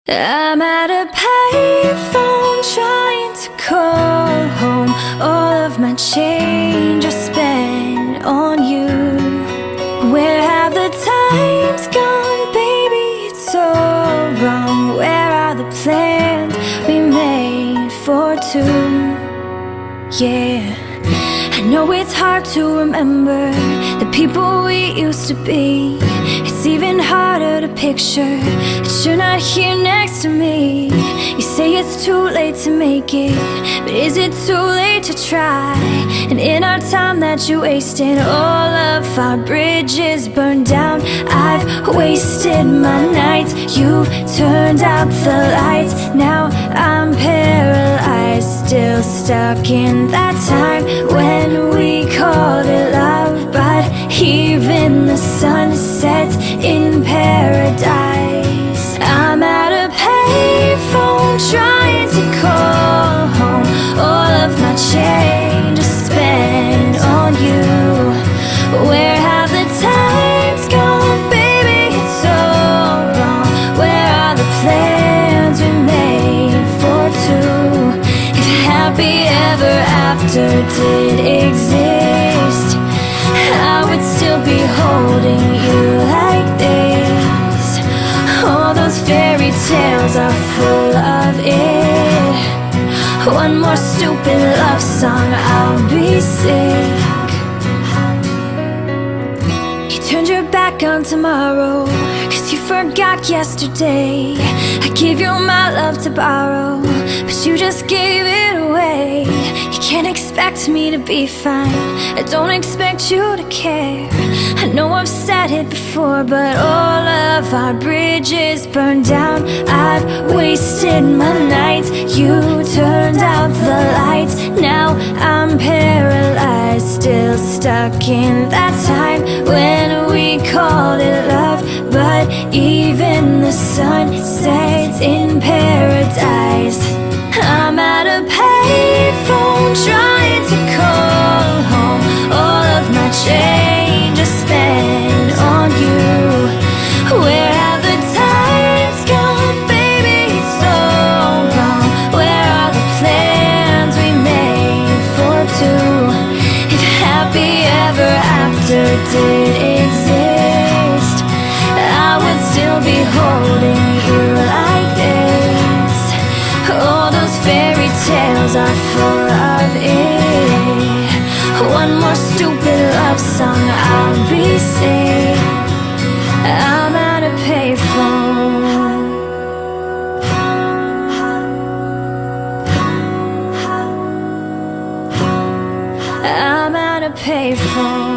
I'm at a payphone trying to call home. All of my change I spent on you. Where have the times gone, baby? It's so wrong. Where are the plans we made for two? Yeah, I know it's hard to remember the people we used to be. It's even harder to picture that you're not here next to me. You say it's too late to make it, but is it too late to try? And in our time that you wasted, all of our bridges burned down. I've wasted my nights, you've turned out the lights. Now I'm paralyzed, still stuck in that time when we called it love. But even the sun sets in paradise. I'm at a payphone trying to call home. All of my change I spent on you. Where have the times gone, baby? It's so wrong. Where are the plans we made for two? If happy ever after did exist, I would still be holding you like this. All those fairy tales are full of it. One more stupid love song, I'll be sick. You turned your back on tomorrow, 'cause you forgot yesterday. I gave you my love to borrow, but you just gave it away. You can't expect me to be fine, I don't expect you to care. I know I've said it before, but all of our bridges burned down. I've wasted my nights, you turned out the lights. Now I'm paralyzed, still stuck in that time when we called it love. But even the sun sets in paradise. I'm at a payphone trying to call home. All of my change I spent on you. Where have the times gone, baby? It's so wrong. Where are the plans we made for two? If happy ever after did exist, I would still be holding you like this. All those fairy tales are full of it. One more stupid love song, I'll be sick. I'm at a payphone. I'm at a payphone.